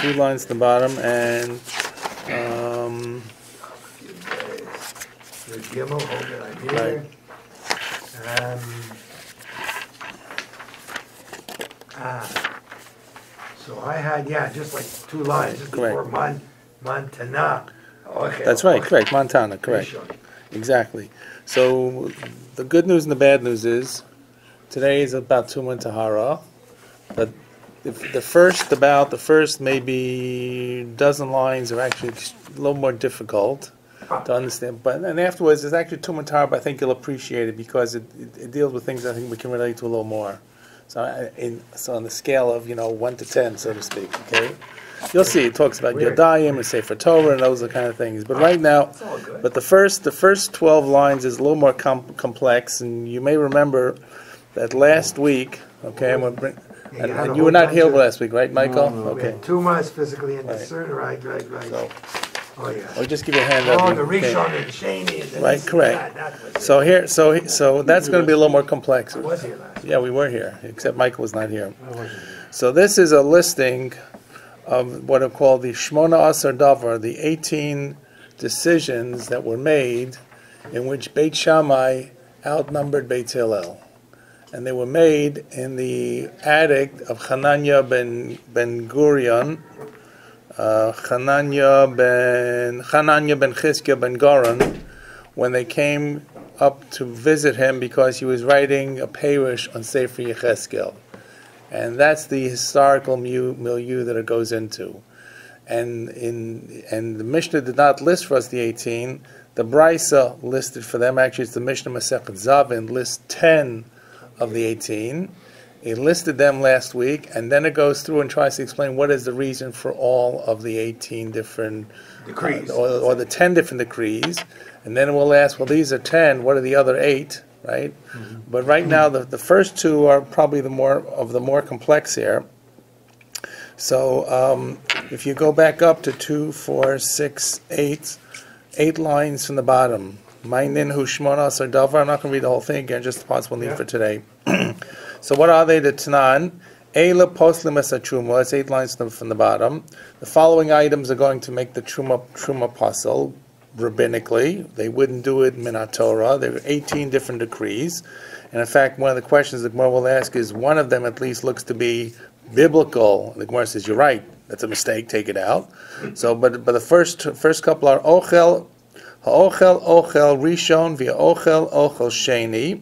2 lines to the bottom, and the Gimel, hold it right here. So I had, just like 2 lines, just before Montana. Okay, that's right, correct, Montana, correct. Exactly. So the good news and the bad news is, today is about Tumah Tahara, but the first maybe dozen lines are actually a little more difficult to understand. And afterwards, there's actually Tumah Tahara, but I think you'll appreciate it because it deals with things I think we can relate to a little more. So on the scale of 1 to 10, so to speak. Okay, you'll see it talks about Yodayim and Sefer Torah and those kind of things. But right now, the first 12 lines is a little more complex, and you may remember that last week. Okay, and you were not here last week, right, Michael? No. Okay. Tumah is physically indiscerned, right. So, I'll just give you a hand up. The Rishon and Shani. Right, correct. So that's going to be a little more complex. I was here last week. Yeah, we were here, except Michael was not here. So this is a listing of what are called the Shmona Asar Davar, the 18 decisions that were made in which Beit Shammai outnumbered Beit Hillel. And they were made in the attic of Hananya ben Gurion, Hananya ben Chizkiah ben Goran, when they came up to visit him because he was writing a perush on Sefer Yechezkel. And that's the historical milieu that it goes into. And the Mishnah did not list for us the 18. The Brisa listed for them. Actually, it's the Mishnah Masechet Zavin lists 10 of the 18. He listed them last week, and then it goes through and tries to explain what is the reason for all of the 18 different decrees, or the 10 different decrees. And then we'll ask, well, these are 10. What are the other 8? Right? Mm-hmm. But right now, the first 2 are probably the more complex here. So if you go back up to 2, 4, 6, 8 lines from the bottom. Mainin hu shmona asar davar. I'm not going to read the whole thing again, just the parts we'll need for today. So what are they? The Tanan. Eila poslim es truma. That's 8 lines from the bottom. The following items are going to make the truma puzzle rabbinically. They wouldn't do it min Torah. There are 18 different decrees. And in fact, one of the questions the Gemara will ask is, one of them at least looks to be biblical. The Gemara says, you're right. That's a mistake. Take it out. So, but the first couple are ochel, ochel rishon via ochel sheni.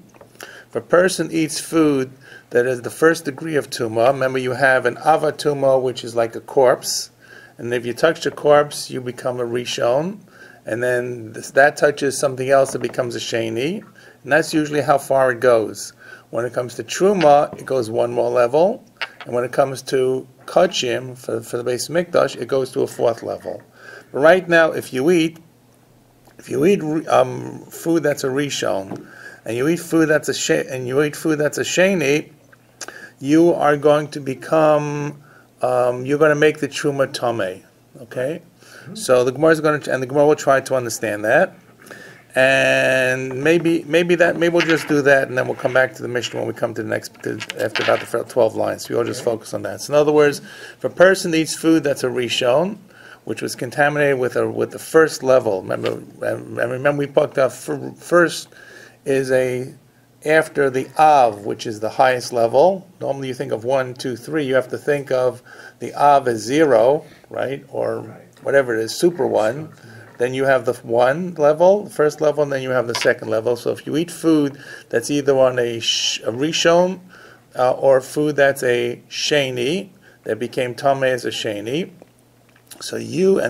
If a person eats food that is the first degree of tumah, remember you have an avatuma, which is like a corpse, and if you touch the corpse, you become a rishon, and then that touches something else, it becomes a sheni, and that's usually how far it goes. When it comes to truma, it goes one more level, and when it comes to kachim for the Beis Mikdash, it goes to a 4th level. But right now, if you eat food that's a rishon, and you eat food that's a sheni, you are going to become, you're going to make the truma tameh. Okay, so the Gemara will try to understand that, and maybe we'll just do that, and then we'll come back to the Mishnah when we come to the next after about the 12 lines. We'll just focus on that. So in other words, if a person eats food that's a rishon, which was contaminated with the first level. Remember we talked about first is after the Av, which is the highest level. Normally you think of 1, 2, 3. You have to think of the Av as 0, right? Or whatever it is, super 1. Then you have the 1 level, the first level, and then you have the 2nd level. So if you eat food that's either on a rishon or food that's a sheni, that became tameh as a sheni, so you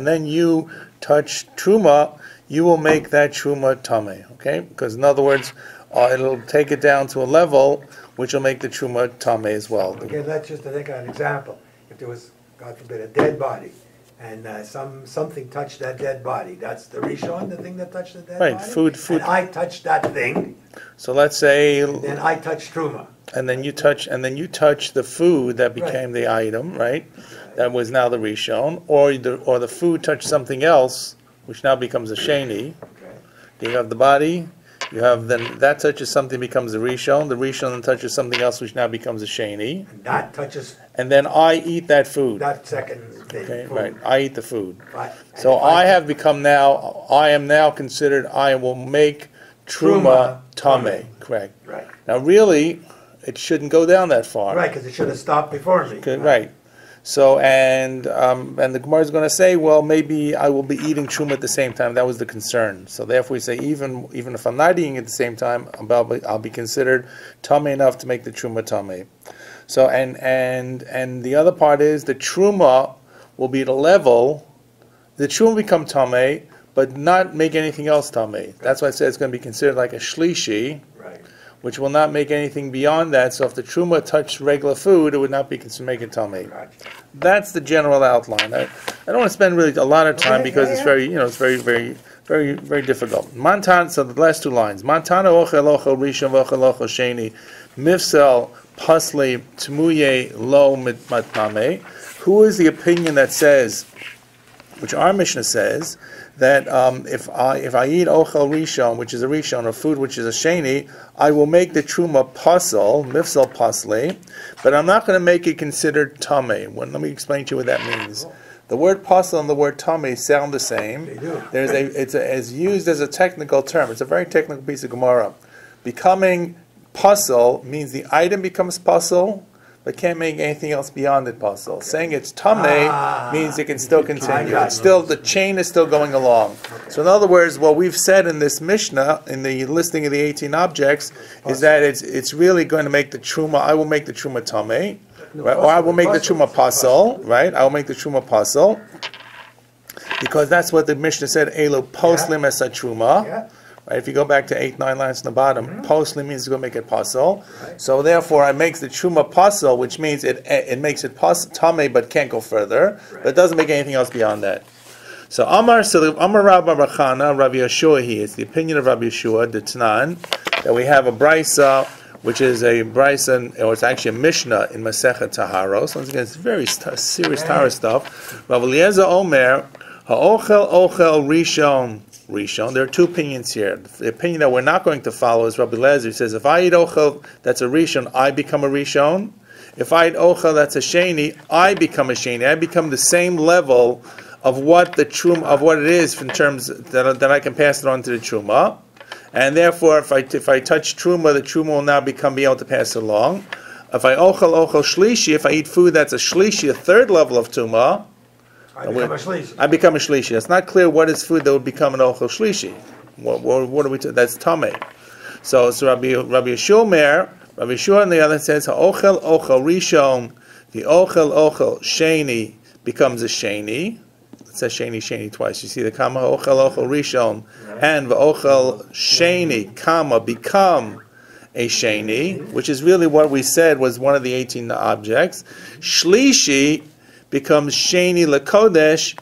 touch truma, you will make that truma tameh, okay? Because in other words, it'll take it down to a level which will make the truma tameh as well. Okay, let's just take an example. If there was, God forbid, a dead body, and something touched that dead body, that's the rishon, the thing that touched the dead body? Right, food. And I touched that thing. So let's say... Then I touched truma. And then you touch the food that became the item, right? That was now the rishon, or the food touched something else, which now becomes a sheni. Okay. You have the body, You have then that touches something becomes a rishon. The rishon then touches something else, which now becomes a sheni. And that touches. And then I eat that food. That second thing. Okay, food. right. I eat the food. Right. So I have become now. I am now considered. I will make truma tame. Correct. Right. Now, really, it shouldn't go down that far. Right, because it should have stopped before me. Okay, right. So and the Gemara is going to say, well, maybe I will be eating truma at the same time. That was the concern. So therefore, we say even if I'm not eating at the same time, I'll be considered tame enough to make the truma tame. So and the other part is the truma will be at a level. The truma will become tame, but not make anything else tame. That's why I said it's going to be considered like a shlishi. Which will not make anything beyond that. So if the truma touched regular food, it would not be considered make it tummy. That's the general outline. I don't want to spend really a lot of time because it's very, it's very, very, very, very difficult. Mantan. So the last two lines. Mantana ochel ochel rishon ochel ochel sheni mifsel pasli tmuye lo matame. Who is the opinion that says, which our Mishnah says, that if I eat ochel rishon, which is a rishon, or food which is a sheni, I will make the truma pasal, mifsal pasli, but I'm not going to make it considered tame. Let me explain to you what that means. The word pasal and the word tame sound the same. They do. It's used as a technical term. It's a very technical piece of Gemara. Becoming pasal means the item becomes pasal, but can't make anything else beyond it possible. Saying it's tameh means it can still continue. It's still, the chain is still going along. So in other words, what we've said in this Mishnah, in the listing of the 18 objects, is that it's really going to make the truma. I will make the truma tameh, right? Or I will make the truma pasal, right? I will make the truma pasal, because that's what the Mishnah said. Elo poslim esa truma. Right, if you go back to 8-9 lines on the bottom, posli means it's going to make it pasal. Right. So therefore, I makes the truma pasal, which means it makes it tame, but can't go further. Right. But it doesn't make anything else beyond that. So Amar Rabbi Rachana, Rabbi Yeshua here. It's the opinion of Rabbi Yeshua, the Tanan, that we have a brisa, which is a brisa, or it's actually a Mishnah in Masechet Taharos. Once again, it's very serious Tahara stuff. Rabbi Eliezer Omer, ha'ochel ochel rishon. There are two opinions here. The opinion that we're not going to follow is Rabbi Eliezer. He says, if I eat ochel, that's a rishon, I become a rishon. If I eat ochel, that's a sheni, I become a sheni. I become the same level of what the truma, of what it is in terms that I can pass it on to the truma. And therefore, if I touch truma, the truma will now be able to pass it along. If I ochel shlishi, if I eat food that's a shlishi, a third level of truma, I become a shlishi. It's not clear what is food that would become an ochel shlishi. What are we? That's tameh. So Rabbi Yeshua on the other says ochel rishon. The ochel sheni becomes a sheni. It says sheni twice. You see the comma ochel rishon and the ochel sheni comma become a sheni, which is really what we said was one of the 18 objects. Shlishi becomes sheni lekodesh,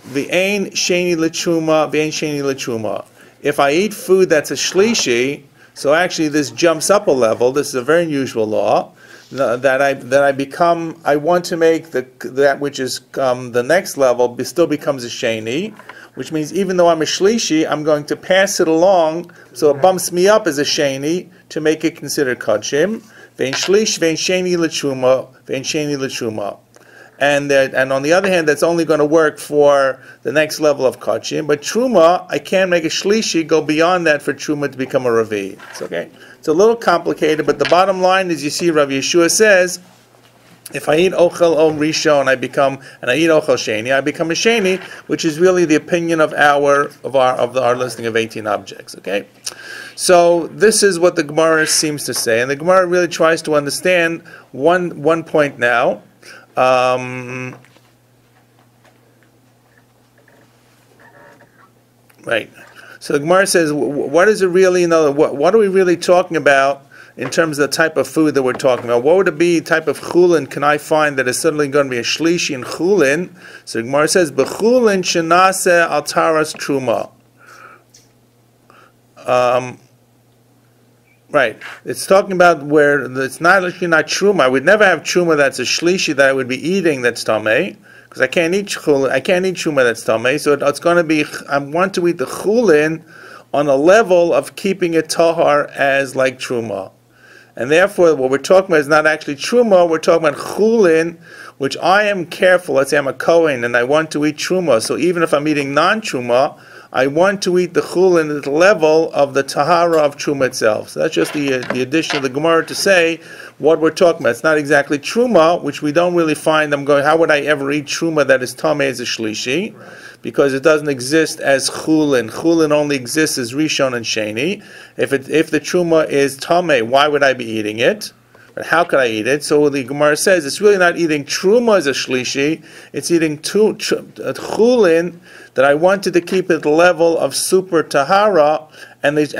v'ein sheni letruma. If I eat food that's a shlishi, so actually this jumps up a level. This is a very unusual law that I become. I want to make that which is the next level still becomes a sheni, which means even though I'm a shlishi, I'm going to pass it along, so it bumps me up as a sheni to make it considered kodshim. V'ein shlish, v'ein sheni letruma. And on the other hand, that's only going to work for the next level of kachim. But truma, I can't make a shlishi go beyond that for truma to become a ravi. It's okay. It's a little complicated, but the bottom line is, you see, Rabbi Yeshua says, if I eat ochel rishon, and I eat ochel sheni, I become a sheni, which is really the opinion of our listing of 18 objects. Okay. So this is what the Gemara seems to say, and the Gemara really tries to understand one point now. Right. So the Gemara says, what is it really? What are we really talking about in terms of the type of food that we're talking about? What would it be? Type of chulin can I find that is suddenly going to be a shlishi in chulin? So the Gemara says, b'chulin shenase al taras truma. Right. It's talking about where it's not actually not truma. I would never have truma that's a shlishi that I would be eating that's tameh, because I can't eat truma that's tameh. So it's going to be, I want to eat the chulin on a level of keeping it tahar as like truma. And therefore, what we're talking about is not actually truma, we're talking about chulin, which I am careful. Let's say I'm a Kohen and I want to eat truma. So even if I'm eating non-truma, I want to eat the chulin at the level of the tahara of truma itself. So that's just the addition of the Gemara to say what we're talking about. It's not exactly truma, which we don't really find. I'm going, how would I ever eat truma that is tameh as a shlishi? Because it doesn't exist as chulin. Chulin only exists as rishon and sheni. If the truma is tameh, why would I be eating it? But how could I eat it? So the Gemara says it's really not eating truma as a shlishi. It's eating chulin that I wanted to keep at the level of super tahara, and it's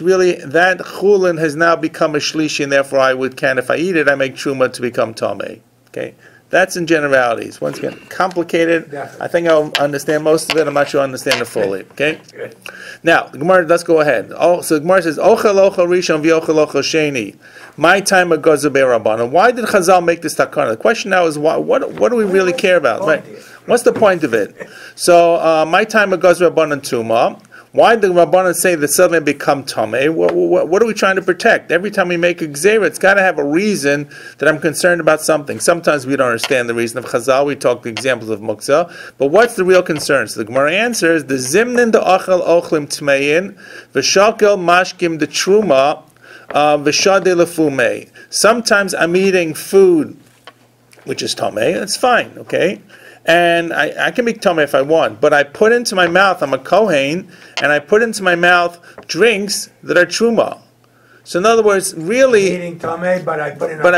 really that chulin has now become a shlishi, and therefore if I eat it, I make truma to become tameh. Okay. That's in generalities. Once again, complicated. Definitely. I think I'll understand most of it. I'm not sure I understand it fully. Okay? Good. Now, the Gemara, let's go ahead. So the Gemara says, Ochel ochel rishon v'ochel ochel sheni. My time ago Rabbanan. Why did Chazal make this takana? The question now is, what do we really care about? Right? What's the point of it? So, my time ago Rabbanan Tuma. Why did the Rabbanan say that suddenly become Tameh? What are we trying to protect? Every time we make a Gzeira, it's got to have a reason that I'm concerned about something. Sometimes we don't understand the reason of Chazal. We talk the examples of Muktzah. But what's the real concern? So the Gemara answers, the Zimnin de Achel Ochlim Tmeyin, V'shakel Mashkim de Truma, V'shade Lefume. Sometimes I'm eating food which is Tameh. That's fine, okay? And I can be tameh if I want, but I put into my mouth, I'm a Kohen, and I put into my mouth drinks that are truma. So in other words, really, eating tameh, but I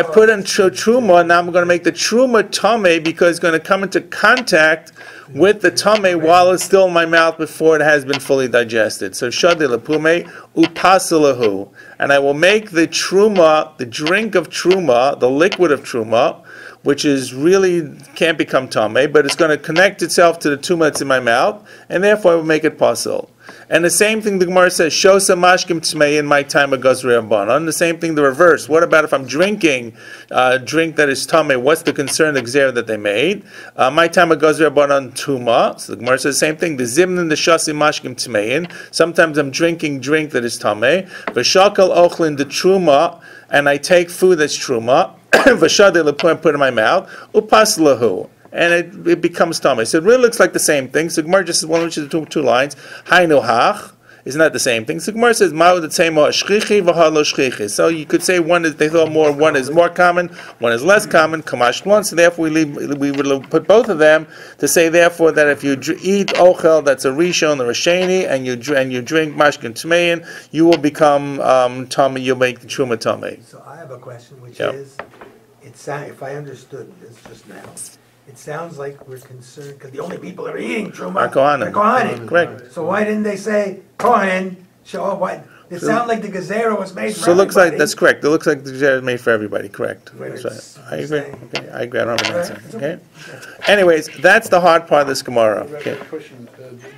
put in truma, now I'm going to make the truma tameh because it's going to come into contact with the tameh while it's still in my mouth before it has been fully digested. So shadi lepume upasalahu, and I will make the truma, the drink of truma, the liquid of truma, which is really can't become tameh, but it's going to connect itself to the tumah that's in my mouth, and therefore I will make it possible. And the same thing the Gemara says, shosa mashkim tmei in my time of gazri rabbanon. The same thing the reverse. What about if I'm drinking drink that is tameh? What's the concern, the gzera that they made? My time of gazri rabbanon tuma. So the Gemara says the same thing. The zimnin the shasi mashkim tmein. Sometimes I'm drinking drink that is tameh. V'shakal ochlin the truma, and I take food that's truma. V'shadei lepuim, put in my mouth. Upas lahu. And it becomes tameh. So it really looks like the same thing. So Gemara just says one of two lines. Hainu hach is not the same thing. So Gemara says ma'u the same shchichi v'halo shchichi. So you could say one is they thought more one is more common, one is less common. Kamash one. So therefore we would put both of them to say therefore that if you eat ochel that's a rishon or a sheni and you drink mashkin tmein, you will become tameh. You'll make the truma tameh. So I have a question, which is, if I understood this just now. It sounds like we're concerned because the only people that are eating truma are Kohanim. Correct. So why didn't they say Kohen? It sounds like the gezerah was made for everybody. So it looks like that's correct. It looks like the gezerah is made for everybody. Correct. That's right. I agree. Okay. I agree. I don't have an answer. Okay. Anyways, that's the hard part of this Gemara. Okay. Question: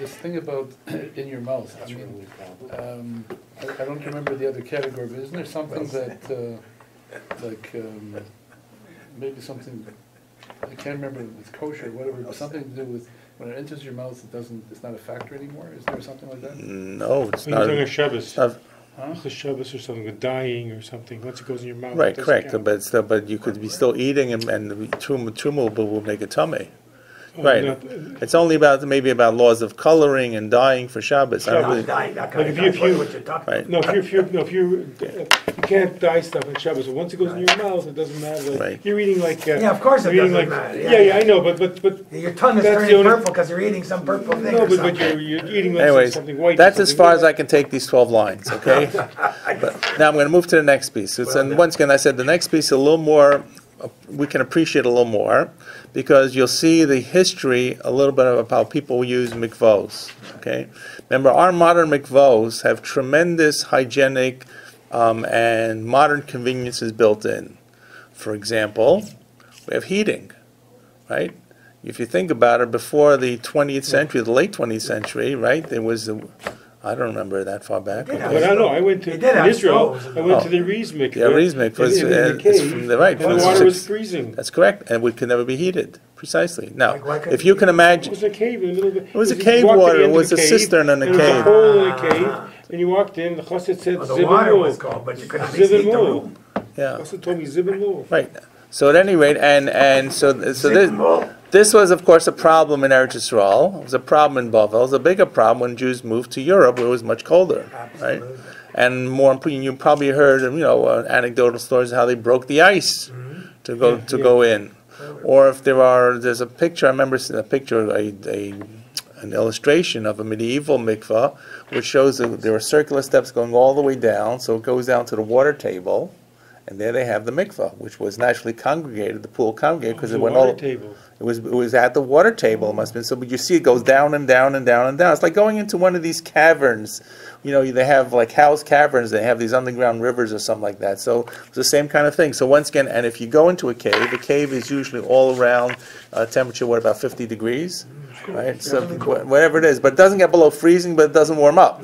this thing about in your mouth. I mean, I don't remember the other category, but isn't there something that maybe something? I can't remember if it's kosher or whatever, something to do with when it enters your mouth, it's not a factor anymore? Is there something like that? No, it's not. You're talking Shabbos. Shabbos or something, with dying or something. Once it goes in your mouth, right, correct. But you could be still eating and the truma will make a tummy. Right. It's only about laws of coloring and dyeing for Shabbos. If you can't dye stuff in Shabbos. So once it goes in your mouth, it doesn't matter. Right. You're eating like of course it doesn't matter. Yeah, I know, but your tongue is turning purple because you're eating some purple thing. No, but you're eating like something white. That's as far as I can take these 12 lines. Okay. But now I'm going to move to the next piece. And once again, I said the next piece a little more. We can appreciate a little more because you'll see the history a little bit of how people use mikvos. Okay, remember our modern mikvos have tremendous hygienic and modern conveniences built in. For example, we have heating, right? If you think about it, before the 20th century, the late 20th century, right, there was I don't remember that far back. They did But I don't know, I went to They did have Israel, stoves. I went to the Rees mikveh. Yeah, Rees mikveh was, in the it's cave, from the right. and the water was freezing. That's correct, and it could never be heated. Precisely. Now, Like, why couldn't if you can It imagine, was a cave in the middle of it was a you cave walked to the water. It end of was the a cave, cistern in a and there was cave. a hole in the cave, and you walked in, the chassid said, Well, the water was Zibin cold, but you couldn't Zibin heat the Mul. room. Yeah, Chassid told me Zibin Mul. right. So at any rate, and so this was of course a problem in Eretz Yisrael. It was a problem in Bavel. It was a bigger problem when Jews moved to Europe, where it was much colder, right? Absolutely. And more important, you probably heard, anecdotal stories of how they broke the ice to go in. Or if there's a picture, I remember seeing a picture, an illustration of a medieval mikvah, which shows that there are circular steps going all the way down, so it goes down to the water table, and there they have the mikvah, which was naturally congregated, the pool congregated, because it went all. Table. It was at the water table. It must have been so. But you see, it goes down and down and down and down. It's like going into one of these caverns. They have like house caverns. They have these underground rivers or something like that. So it's the same kind of thing. So once again, and if you go into a cave, the cave is usually all around temperature, about 50 degrees, right? So whatever it is, but it doesn't get below freezing, but it doesn't warm up,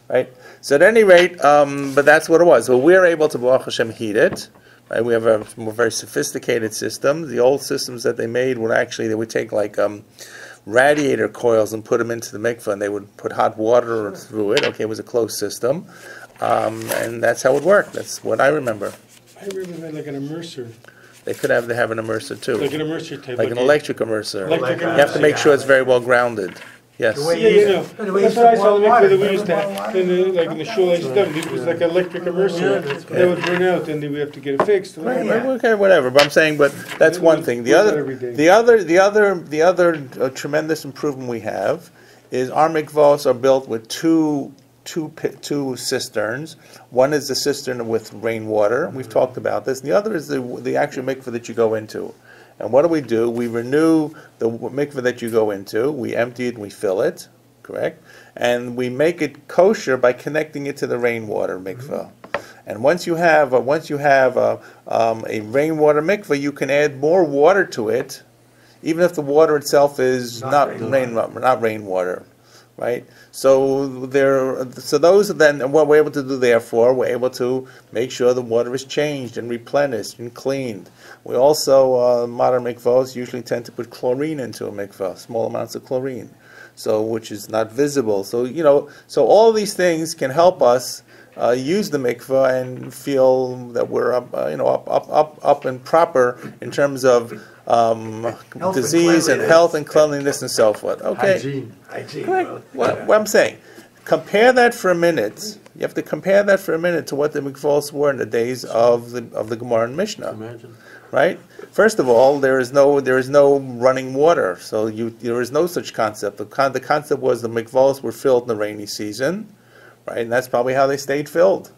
right? So at any rate, but that's what it was. So we're able to, Baruch Hashem, heat it. Right, we have a very sophisticated system. The old systems that they made they would take like radiator coils and put them into the mikveh, and they would put hot water through it. Okay, it was a closed system, and that's how it worked. That's what I remember. I remember they had like an immerser. They have an immerser too, Like an immerser type. like an electric immerser. Electric You have to make sure it's very well grounded. Yes. The way Yeah. The way That's you what I used to saw boil the mikveh water. that we used to have, in the shul I used to have. It was like an electric immerser. They would burn out, and then we have to get it fixed. Right, Yeah. okay, whatever. But I'm saying, that's one thing. The other tremendous improvement we have is our mikvahs are built with two cisterns. One is the cistern with rainwater. We've talked about this. And the other is the actual mikvah that you go into. And what do? We renew the mikveh that you go into. We empty it and we fill it, correct? And we make it kosher by connecting it to the rainwater mikveh. And once you have a rainwater mikveh, you can add more water to it, even if the water itself is not rainwater, right? So those are then, and what we're able to do therefore, we're able to make sure the water is changed and replenished and cleaned. We also, modern mikvahs usually tend to put chlorine into a mikvah, small amounts of chlorine, which is not visible. So so all these things can help us use the mikvah and feel that we're up and proper in terms of disease and health and cleanliness and so forth. Okay. Hygiene. Correct. What I'm saying, compare that for a minute. You have to compare that for a minute to what the mikvahs were in the days of the Gemara and Mishnah. Imagine. Right? First of all, there is no running water, so there is no such concept. The concept was the mikvahs were filled in the rainy season, right? And that's probably how they stayed filled,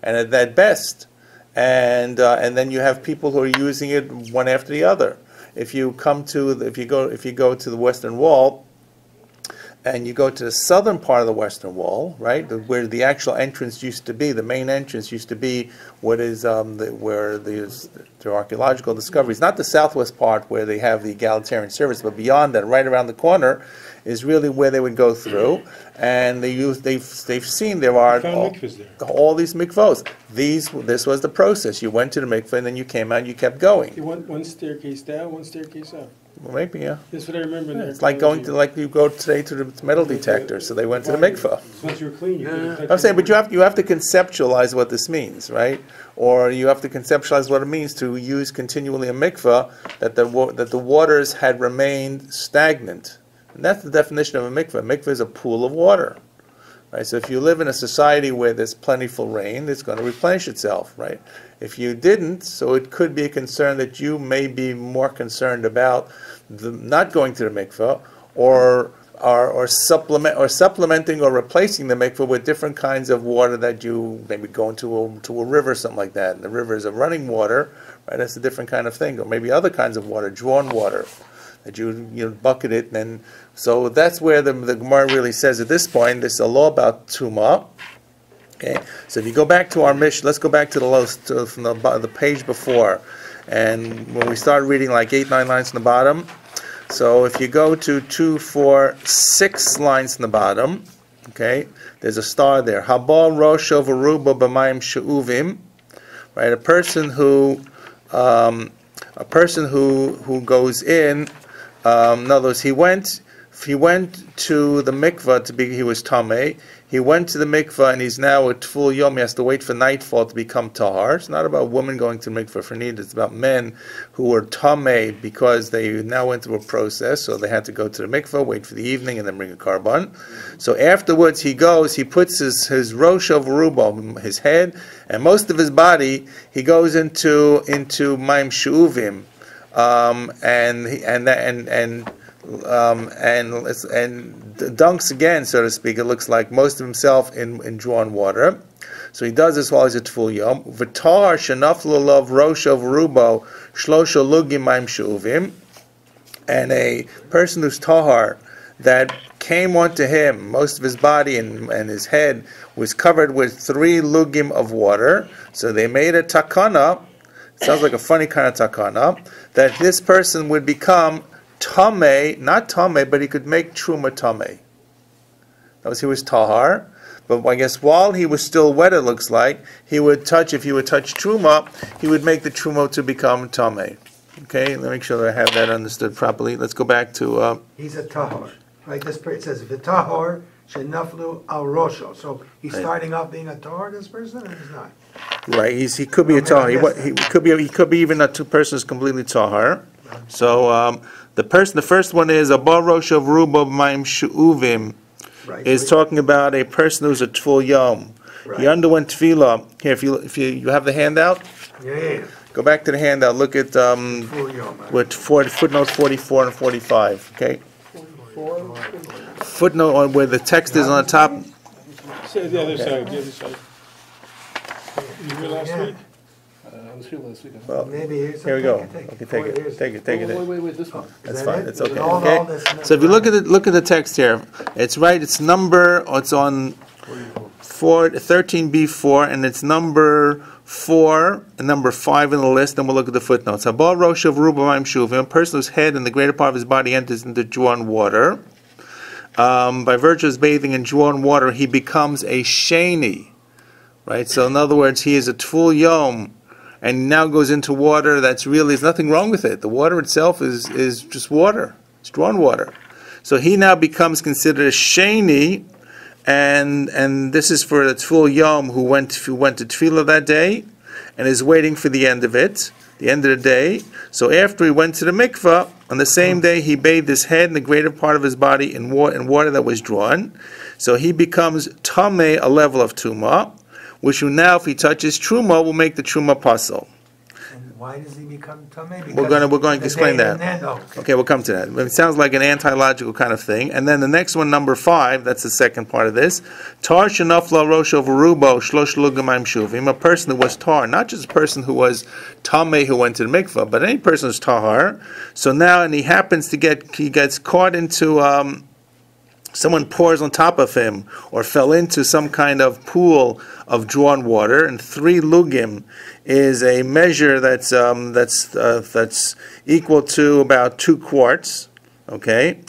and at best. And then you have people who are using it one after the other. If you go to the Western Wall, and you go to the southern part of the Western Wall, right, where the actual entrance used to be, the main entrance used to be what is where the archaeological discoveries, not the southwest part where they have the egalitarian service, but beyond that, right around the corner, is really where they would go through, and they've seen there are all these mikvahs. This was the process. You went to the mikvah, and then you came out, and you kept going. You went one staircase down, one staircase up. Well, maybe, yeah. That's what I remember. Yeah, it's like you go today to the metal detector, so they went to the mikvah. Once you're clean, you can I'm saying, but you have to conceptualize what this means, right? Or you have to conceptualize what it means to use continually a mikvah, that the waters had remained stagnant. And that's the definition of a mikvah. A mikvah is a pool of water. Right? So if you live in a society where there's plentiful rain, it's going to replenish itself, right? If you didn't, so it could be a concern that you may be more concerned about not going to the mikveh, or supplementing or replacing the mikveh with different kinds of water that you maybe go into a river, something like that. And the river is a running water, right? That's a different kind of thing, or maybe other kinds of water, drawn water, that you bucket it, and so that's where the Gemara really says at this point. This is a law about tumah. Okay, so if you go back to our Mishnah, let's go back to from the page before, and when we start reading like 8-9 lines from the bottom. So if you go to 2, 4, 6 lines from the bottom, Okay, there's a star there. Habal rosh overuba b'mayim she'uvim. Right, a person who goes in. In other words, he went to the mikvah he was tamei. He went to the mikvah and he's now at full yom. He has to wait for nightfall to become tahar. It's not about women going to the mikvah for need. It's about men who were tamei because they now went through a process. So they had to go to the mikvah, wait for the evening, and then bring a carbon. So afterwards he goes. He puts his rosh of rubo, his head, and most of his body. He goes into maim she'uvim, and dunks again, so to speak. It looks like most of himself in drawn water. So he does this while he's at full yom. V'tar shenaflu lov rosh of rubo shlosha lugim maim she'uvim. And a person who's tahar, that came onto him, most of his body and his head was covered with 3 lugim of water. So they made a takana. It sounds like a funny kind of takana, that this person would become tamei, not tamei, but he could make truma tamei. That was, he was tahar, but I guess while he was still wet, it looks like, if he would touch truma, he would make the truma to become tamei. Okay, let me make sure that I have that understood properly. Let's go back to... he's a tahar, right? This it says, v'tahar shenaflu al rosho. So he's starting off being a tahar, this person, or he's not? Right, he could be a tahar. He could be even a person who's completely tahar. So the first one is a barosh of ruba maim she'uvim, is talking about a person who's a full yom. Right. He underwent tefillah. Here, if you have the handout, go back to the handout. Look at footnotes 44 and 45. Okay, footnote on where the text is on the top. Say the other side. The other side. You were last week? I was here last week. Well, maybe here we go. Okay, take it. Wait, this one. That's fine. It's okay. Okay. So if you look at the text here, it's right. It's on 13b4, and it's number 4 and number 5 in the list. And we'll look at the footnotes. Habal rosh of ruba maim shuvim, a person whose head and the greater part of his body enters into drawn water. By virtue of his bathing in drawn water, he becomes a sheni. Right. So in other words, he is a tful yom, and now goes into water. There's nothing wrong with it. The water itself is just water. It's drawn water. So he now becomes considered a sheni, and this is for the tful yom who went to tefillah that day, and is waiting for the end of it, the end of the day. So after he went to the mikvah, on the same day he bathed his head and the greater part of his body in water that was drawn. So he becomes tamei, a level of tumah, which now, if he touches truma, will make the truma pasul. And why does he become tamei? We're going to explain that. Okay, we'll come to that. It sounds like an anti-logical kind of thing. And then the next one, number 5, that's the second part of this. Tar shenafla rosh overubo shlosh lugamayim shuvim. A person who was tar, not just a person who was tamei who went to the mikvah, but any person who's tahar. So now, and he gets caught into. Someone pours on top of him, or fell into some kind of pool of drawn water, and 3 lugim is a measure that's equal to about 2 quarts. Okay,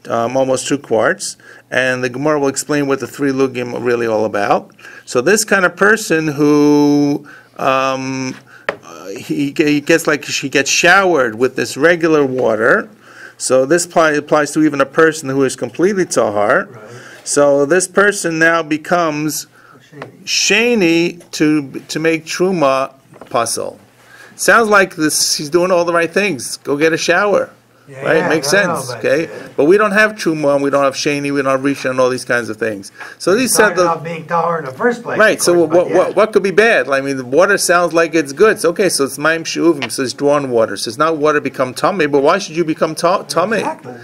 almost 2 quarts, and the Gemara will explain what the 3 lugim are really all about. So this kind of person who he gets showered with this regular water. So this applies to even a person who is completely tahar. Right. So this person now becomes sheni to make truma pasul. Sounds like he's doing all the right things. Go get a shower. Right? It makes sense. But we don't have truma, and we don't have sheni, we don't have rishon, and all these kinds of things. So these said about being tahar in the first place. Right. So what could be bad? I mean, the water sounds like it's good. So so it's maim she'uvim. So it's drawn water. So it's not water become tamei. But why should you become tamei? Exactly.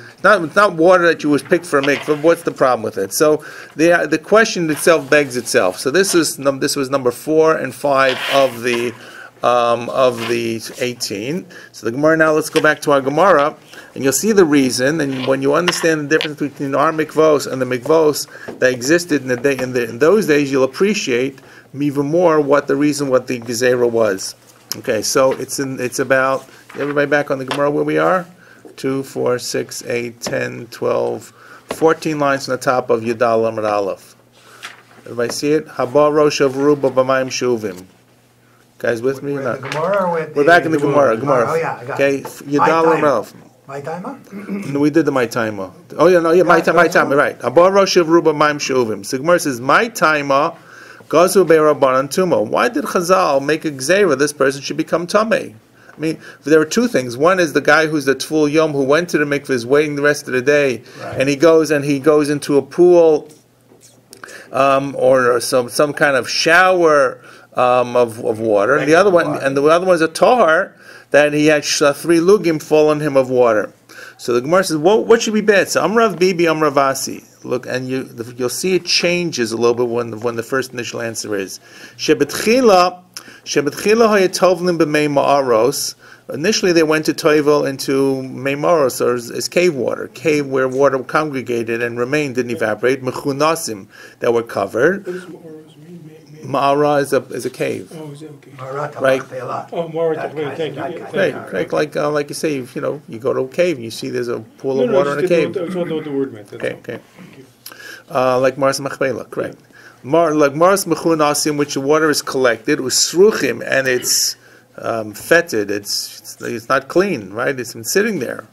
It's not water that you was picked for a mikvah. What's the problem with it? So the question itself begs itself. So this was number 4 and 5 of the 18. So the Gemara now. Let's go back to our Gemara. And you'll see the reason, and when you understand the difference between our mikvos and the mikvos that existed in those days, you'll appreciate even more what the gezerah was. Okay, so it's about, everybody back on the Gemara where we are? 2, 4, 6, 8, 10, 12, 14 lines from the top of Yudal Amud Aleph. Everybody see it? Haba Rosh of Ruba B'mayim Shuvim. Guys with me? We're Not? in the Gemara or We're back in the Gemara. Oh yeah, I got Okay, it. Yudal Amud Aleph. My timer? No, we did the my timer. Oh yeah, no, yeah, my time, right. Haba Rosh of Ruba B'mayim Shuvim. So Gemara says, my timer, Gazu Be'Rabbanan Tuma. Why did Chazal make a gzeira this person should become Tameh? I mean, there are two things. One is the guy who's the Tful Yom who went to the mikveh is waiting the rest of the day, and he goes into a pool or some kind of shower of water. And the other one is a tahar that he had 3 lugim fall on him of water. So the Gemara says, what should be bad? So Amrav Bibi, Amrav Asi. Look, and you'll see it changes a little bit when the first initial answer is Shebetchila hayatovlim b'mei ma'aros. Initially, they went to Toivel into Meimaros, or as cave water, where water congregated and remained, didn't evaporate. Mechunasim that were covered. What does Ma'aros mean? Ma'ara is a cave. Oh, is that okay? Right. Oh, Ma'arat, thank you. Right, like you say, you go to a cave and you see there's a pool of water in a cave. I just want to know what the word meant. Okay. Like Mars Machpelah, correct. Like Mars Mechunasim, which the water is collected, with Sruchim, and it's fetid, it's not clean, right? It's been sitting there.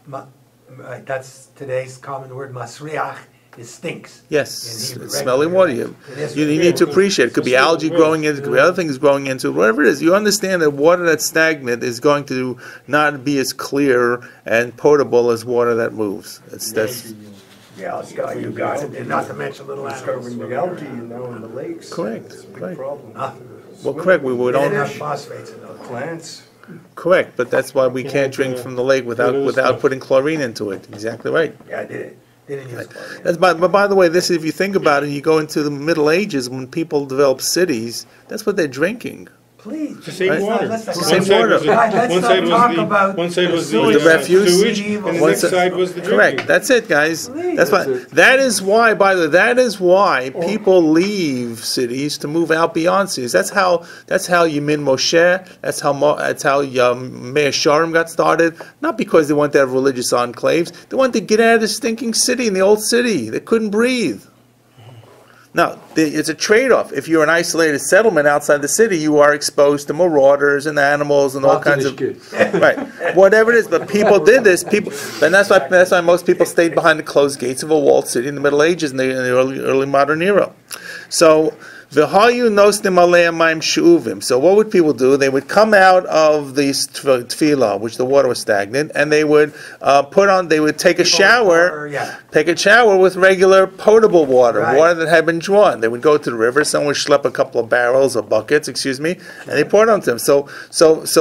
That's today's common word, masriach. It stinks. Yes, it's smelling water. You need to appreciate it. It could be algae growing in it, could be other things growing into it, whatever it is. You understand that water that's stagnant is going to not be as clear and potable as water that moves. Yeah, you got it. And not to mention little animals. Discovering the algae, in the lakes. Correct. It's a big Right. problem. Well, correct. We They don't didn't have phosphates in those Plants. correct, but that's why we can't drink from the lake without putting chlorine into it. Exactly right. Yeah, I did it. Didn't use chlorine. But by the way, this, if you think about it, you go into the Middle Ages when people develop cities. That's what they're drinking. Please. It's the same water. Let's not- It's the same water. One side was the refuse, sewage, and the next side was the drinking. Correct. That's it, guys. That's why. That is why. By the way, that is why people leave cities to move out beyond cities. That's how Yemin Moshe. That's how Meir Sharim got started. Not because they wanted to have religious enclaves. They wanted to get out of the stinking city in the old city. They couldn't breathe. Now, it's a trade-off. If you're an isolated settlement outside the city, you are exposed to marauders and animals and all kinds of right, whatever it is. But people did this. And that's why most people stayed behind the closed gates of a walled city in the Middle Ages and in the early modern era. So. V'hayu nosnim aleim ma'im she'uvim. So what would people do? They would come out of the tefillah, which the water was stagnant, and they would take a shower with regular potable water, water that had been drawn. They would go to the river. Someone would schlep a couple of barrels or buckets, and they poured onto them. So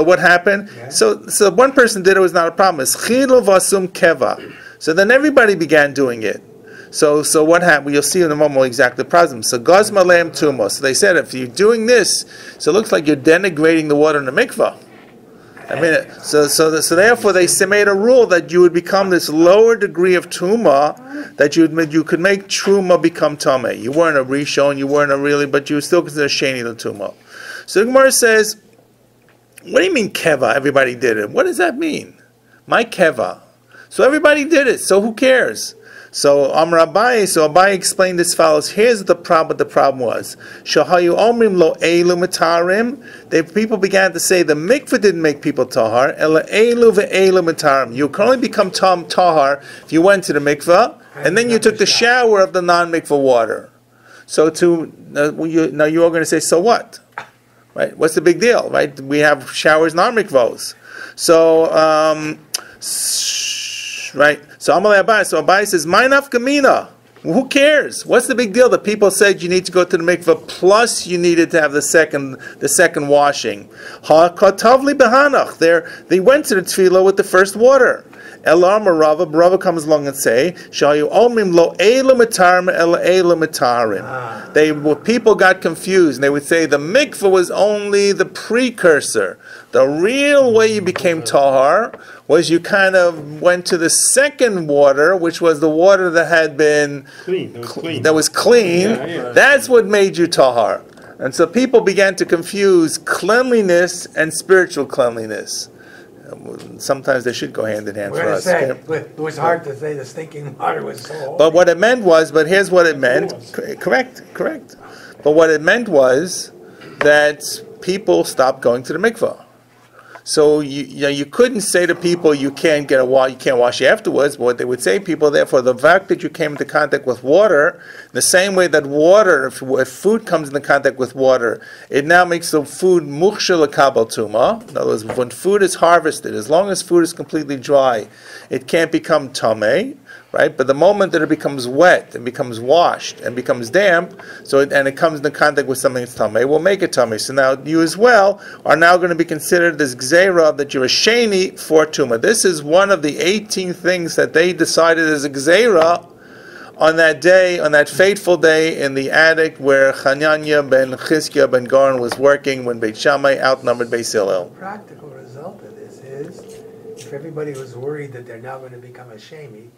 what happened? Yeah. So one person did it, was not a problem. It's chilu vasum keva. So then everybody began doing it. So what happened? You'll see in a moment exactly the problem. So gazma leim tumos. So they said, if you're doing this, so it looks like you're denigrating the water in the mikvah. I mean, so therefore they made a rule that you would become this lower degree of tuma, that you could make truma become tameh. You weren't a rishon, you weren't a really, but you were still considered sheni the tuma. So the Gemara says, what do you mean keva? Everybody did it. What does that mean? My keva. So everybody did it. So who cares? So Abai explained as follows. Here's the problem. What the problem was. Shahayu omrim lo elu mitarim. People began to say the mikveh didn't make people tahar. Ela elu ve'elu mitarim. You can only become tahar if you went to the mikveh and then you took the shower of the non-mikveh water. So now you're going to say, so what? Right? What's the big deal? Right? We have showers non-mikvahs. So right. So Amalei Abai. So Abai says, "My nafkamina. Who cares? What's the big deal? The people said you need to go to the mikveh, plus you needed to have the second washing. Ha katavli behanach. They went to the tefillah with the first water. Elam Rava comes along and say, Shayu omim lo eila mitarim ela eila mitarim. People got confused, and they would say the mikveh was only the precursor. The real way you became tahar was you kind of went to the second water, which was the water that had been clean. That was clean. Yeah. That's what made you tahar. And so people began to confuse cleanliness and spiritual cleanliness. Sometimes they should go hand in hand We're for gonna us. say, Okay? it was hard to say the stinking water was so holy. But what it meant was, but here's what it meant. Correct. But what it meant was that people stopped going to the mikvah. So you couldn't say to people you can't wash afterwards. But what they would say to people, therefore, the fact that you came into contact with water, the same way that water, if food comes into contact with water, it now makes the food mukhshel l'kabel tuma. In other words, when food is harvested, as long as food is completely dry, it can't become tameh. Right, but the moment that it becomes wet and becomes washed and becomes damp, and it comes into contact with something that's tamei, will make it tamei. So now you as well are now going to be considered this gzeira that you're a sheni for tuma. This is one of the 18 things that they decided as a gzeira on that day, on that fateful day in the attic where Chananya ben Chizkiah ben Goren was working when Beit Shammai outnumbered Beit Hillel. The practical result of this is, if everybody was worried that they're now going to become a sheni,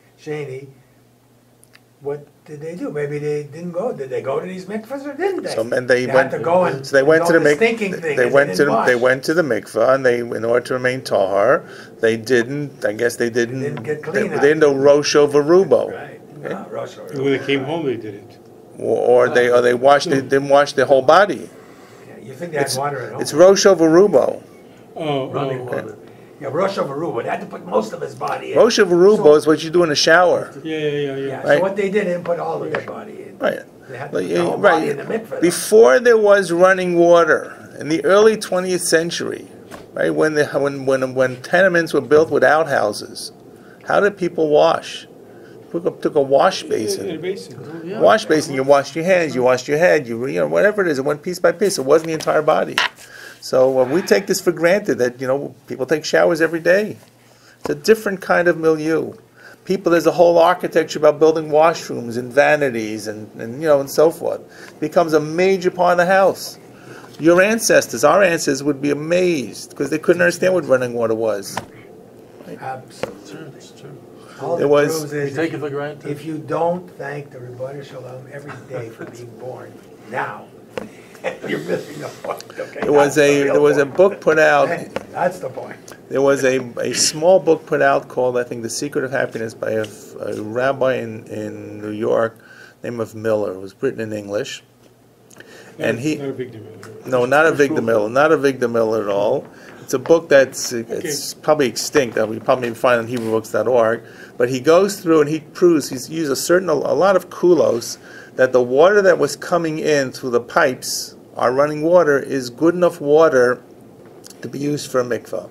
what did they do? Maybe they didn't go. Did they go to these mikvahs or didn't they? So and they had to go and so they went to the stinking thing. They went to the mikvah, and they, in order to remain tahar, they didn't. I guess they didn't. They didn't get clean. They didn't do rosh over rubo. Right. Okay. No, rosh over. When they came home, they did it. Or they didn't wash their whole body. Yeah, you think they had water at home? It's rosh over rubo. Running water. Yeah, Rosh Hashanah, they had to put most of his body in. Rosh over rubo is what you do in a shower. Yeah, Right. so what they did, they didn't put all of their body in. Right. They had to put the whole body in the mikvah. Before there was running water, in the early 20th century, right, when tenements were built with outhouses, how did people wash? Took a wash basin. Wash basin. You washed your hands. You washed your head. Whatever it is. It went piece by piece. It wasn't the entire body. So we take this for granted that people take showers every day. It's a different kind of milieu. There's a whole architecture about building washrooms and vanities and so forth. It becomes a major part of the house. Your ancestors, our ancestors, would be amazed because they couldn't understand what running water was. Right? Absolutely. It's true. All There it was- proves is We take it for granted. if you don't thank the Rebbeinu Shalom every day for being born now, you're missing the point. Okay? There was a book put out. That's the point. There was a small book put out called, I think, The Secret of Happiness by a rabbi in New York named of Miller. It was written in English. And he... Not a big deal. No, not a Victor Miller. Not a Victor Miller at all. It's a book it's probably extinct. You probably find it on HebrewBooks.org. But he goes through and he proves, he's used a lot of kulos, that the water that was coming in through the pipes, our running water, is good enough water to be used for a mikvah.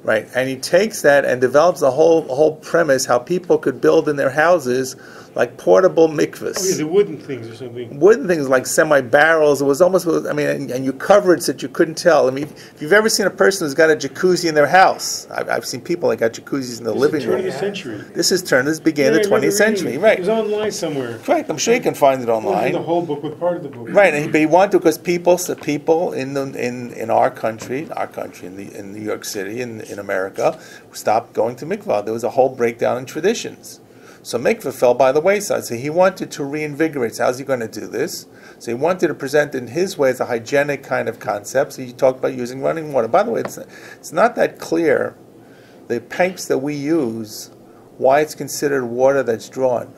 Right, and he takes that and develops a whole premise how people could build in their houses like portable mikvahs. Oh, yeah, the wooden things or something. Wooden things like semi-barrels. It was almost, and you cover it so that you couldn't tell. I mean, if you've ever seen a person who's got a jacuzzi in their house, I've seen people that got jacuzzis in the living room. Turn of the century. This began in the 20th century, right? It was online somewhere. Correct. I'm sure you can find it It wasn't online. the whole book, but part of the book. Right, but he wanted to because people in our country, in New York City, in America, stopped going to mikvah. There was a whole breakdown in traditions. So mikvah fell by the wayside. So he wanted to reinvigorate. So how's he going to do this? So he wanted to present in his way as a hygienic kind of concept. So he talked about using running water. By the way, it's not that clear, the pipes that we use, why it's considered water that's drawn.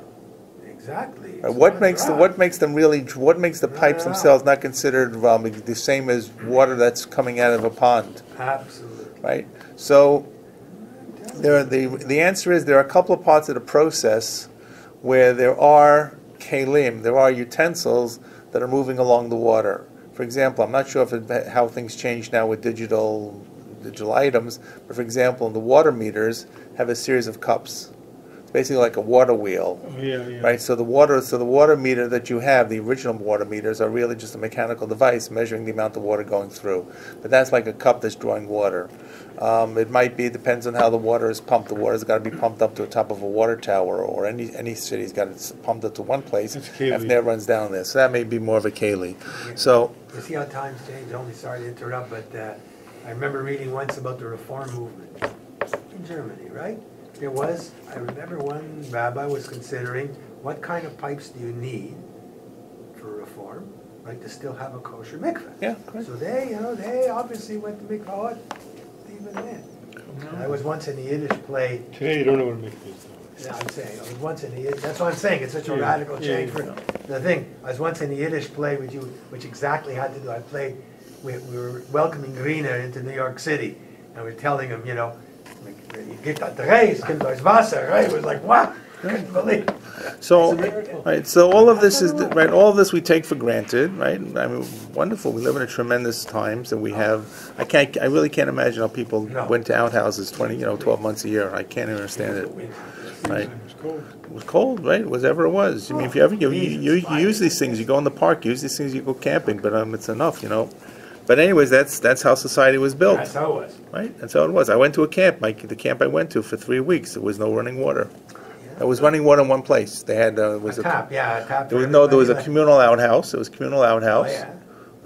Exactly. Right? What makes the pipes themselves not considered the same as water that's coming out of a pond? Absolutely. Right? So the answer is there are a couple of parts of the process where there are kelim, there are utensils that are moving along the water. For example, I'm not sure how things change now with digital items, but for example, the water meters have a series of cups. It's basically like a water wheel. Oh, yeah. Right, so the water meter that you have, the original water meters, are really just a mechanical device measuring the amount of water going through. But that's like a cup that's drawing water. It depends on how the water is pumped. The water's got to be pumped up to the top of a water tower, or any city's got it pumped up to one place, and it runs down there. So that may be more of a keli. So you see how times change? Only sorry to interrupt, but I remember reading once about the Reform movement in Germany, right? I remember one rabbi was considering what kind of pipes do you need for reform, right, to still have a kosher mikveh. Yeah, correct. So they obviously went to mikvah even then. I was once in the Yiddish play. Today you don't know what a mikveh is. Yeah, I'm saying, I was once in the Yiddish, that's what I'm saying, it's such a radical change for the thing. I was once in the Yiddish play with you, which exactly had to do, I played, we were welcoming Greener into New York City, and we were telling him, you know, you get that reis, kommt aus Wasser, right? It was like, what? Couldn't believe it. So, right, so all of this is right. All of this we take for granted, right? I mean, wonderful. We live in a tremendous times, and we have. I really can't imagine how people went to outhouses 12 months a year. I can't understand it. Right? It was cold, right? Whatever it was. I mean, if you ever you use these things, you go in the park, use these things, you go camping. But it's enough, you know. But anyways, that's how society was built. That's how it was. Right? That's how it was. I went to a camp. The camp I went to for 3 weeks, there was no running water. There was running water in one place. They had was a tap. Yeah, a tap. There was a communal outhouse. It was a communal outhouse. Oh, yeah.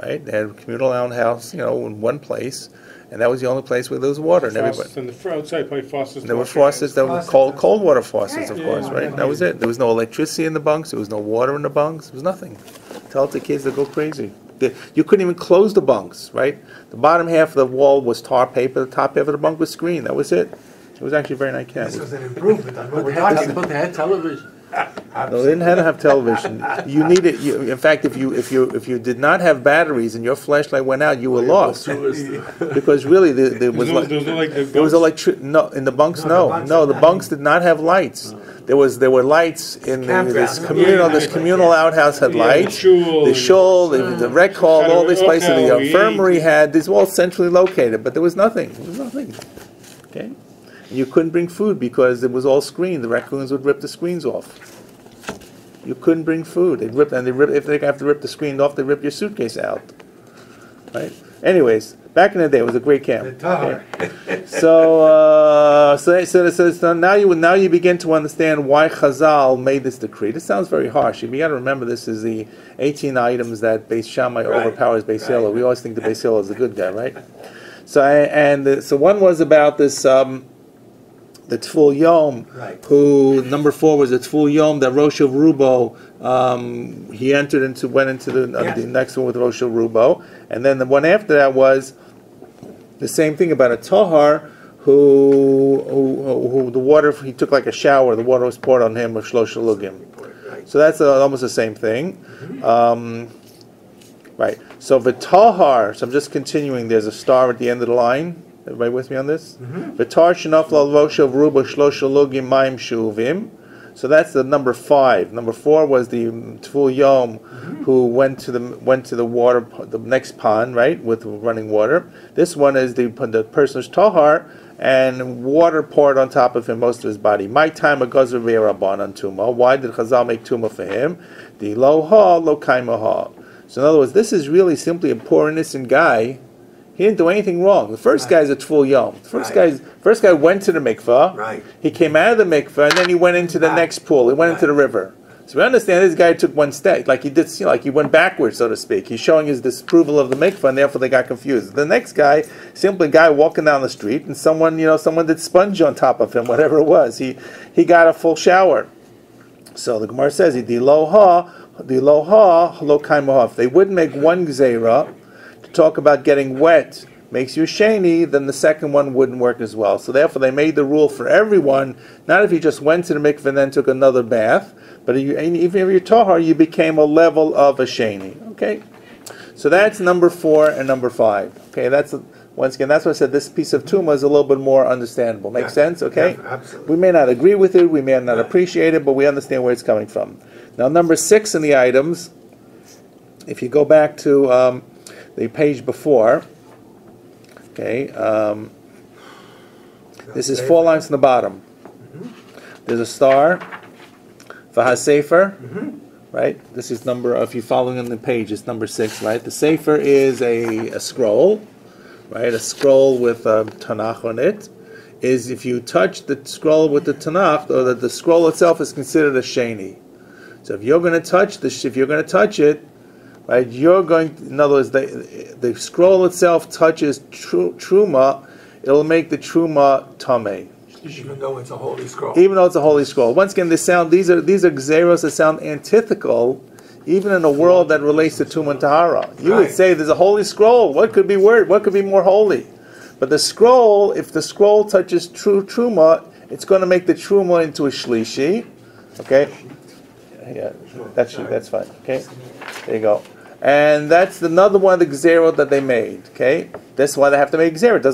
Right? They had a communal outhouse, in one place, and that was the only place where there was water. And everybody. On the outside, probably faucets. There were faucets. There were cold water faucets, of course. Right? That was it. There was no electricity in the bunks. There was no water in the bunks. There was nothing. Tell the kids to go crazy. You couldn't even close the bunks. Right? The bottom half of the wall was tar paper. The top half of the bunk was screen. That was it. It was actually a very nice camp. This was an improvement on what we're talking about. But they had television. No, they didn't have to have television. You needed. In fact, if you did not have batteries and your flashlight went out, you were lost. Because really, there was electricity. No, in the bunks, no. The bunks did not have lights. There were lights in this communal outhouse had lights. The shul, the rec hall, all these places. The infirmary had. These were all centrally located, but there was nothing. There was nothing. Okay. You couldn't bring food because it was all screened. The raccoons would rip the screens off. You couldn't bring food. If they have to rip the screen off, they rip your suitcase out. Right? Anyways, back in the day, it was a great camp. Okay? So now you begin to understand why Chazal made this decree. This sounds very harsh. You got to remember this is the 18 items that Beis Shammai overpowers Beis Hillel. We always think the Beis Hillel is the good guy, right? So one was about this. The Tful Yom, who number 4 was the Tful Yom that Rosh Rubo. He went into the next one with Rosh Rubo, and then the one after that was the same thing about a Tahar who the water he took like a shower. The water was poured on him with Shlosh Lugim. So that's almost the same thing. Right. So V'tahar. So I'm just continuing. There's a star at the end of the line. Everybody with me on this? V'tar shenafla al rosh of ruba shlosha lugim mayim shuvim. So that's the number 5. Number 4 was the Tful Yom, who went to the water, the next pond, right, with running water. This one is the person's tahar, and water poured on top of him, most of his body. My time a gazer ve'rabban on tuma. Why did Chazal make tuma for him? The lo ha lo kaima ha. So in other words, this is really simply a poor innocent guy. He didn't do anything wrong. The first guy's a Tful Yom. The first guy went to the mikvah. Right. He came out of the mikvah, and then he went into the next pool. He went into the river. So we understand this guy took one step, like he did, like he went backwards, so to speak. He's showing his disapproval of the mikvah, and therefore they got confused. The next guy, simply a guy walking down the street, and someone did sponge on top of him, whatever it was. He got a full shower. So the Gemara says, the loha lo kaimaha. If they wouldn't make one gzeira to talk about getting wet makes you sheni, then the second one wouldn't work as well. So therefore they made the rule for everyone, not if you just went to the mikveh and then took another bath, but even if you're tahar, you became a level of a sheni. Okay? So that's number 4 and number 5. Okay, once again, that's why I said this piece of Tumah is a little bit more understandable. Makes sense? Okay? Absolutely. We may not agree with it, we may not appreciate it, but we understand where it's coming from. Now, number 6 in the items, if you go back to the page before, okay, this is 4 lines from the bottom. There's a star, V'ha Sefer, right? This is number, if you're following on the page, it's number 6, right? The Sefer is a scroll, right? A scroll with Tanakh on it. Is if you touch the scroll with the Tanakh, or the scroll itself is considered a sheni. So if you're going to touch it, right? You're going. In other words, the scroll itself touches truma. It'll make the truma tameh. Even though it's a holy scroll. Even though it's a holy scroll. Once again, these are gzeros that sound antithetical, even in a world that relates to Tumah and Tahara. You would say there's a holy scroll. What could be more holy? But the scroll, if the scroll touches truma, it's going to make the truma into a shlishi. Okay? Yeah, that's fine. Okay? There you go. And that's another one of the gzerot that they made. Okay? That's why they have to make gzerot.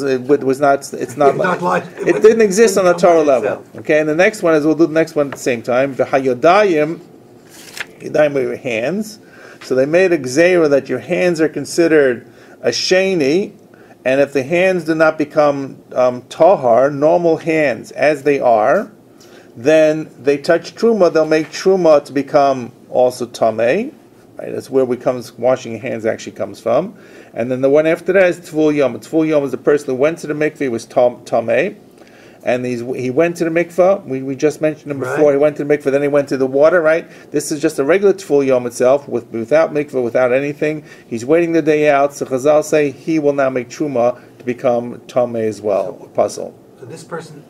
It didn't exist on the Torah level. Okay? And the next one is, we'll do the next one at the same time. The hayodayim, yodayim with your hands. So they made a gzerah that your hands are considered a sheni, and if the hands do not become tahar, normal hands as they are, then they touch truma, they'll make truma to become also tameh. Right? That's where washing your hands actually comes from. And then the one after that is Tvul Yom. Tvul Yom is the person who went to the mikveh, he was tameh. And he went to the mikveh. We just mentioned him before. Right. He went to the mikveh, then he went to the water, right? This is just a regular Tvul Yom itself, without mikveh, without anything. He's waiting the day out. So Chazal say he will now make truma to become tameh as well, puzzle. So this person,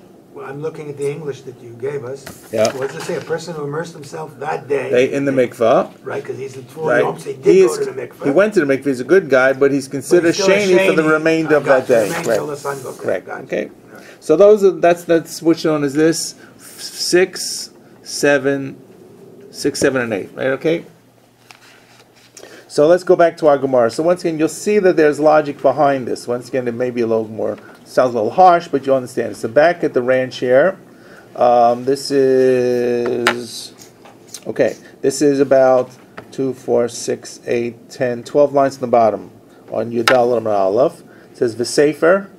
I'm looking at the English that you gave us. Yeah. What does it say? A person who immersed himself that day in the mikveh. Right, because he's the Tvul Yom, so he did go to the mikveh. He went to the mikveh. He's a good guy, but he's considered sheni for the remainder of that day. Until the sun goes. Correct. Okay. So that's what's known as this 6, 7, and 8. Right? Okay. So let's go back to our Gemara. So once again, you'll see that there's logic behind this. Once again, it may be a little more, sounds a little harsh, but you understand. So back at the ranch here, this is about 2, 4, 6, 8, 10, 12 lines on the bottom on Yudal and Aleph. It says V'sefer.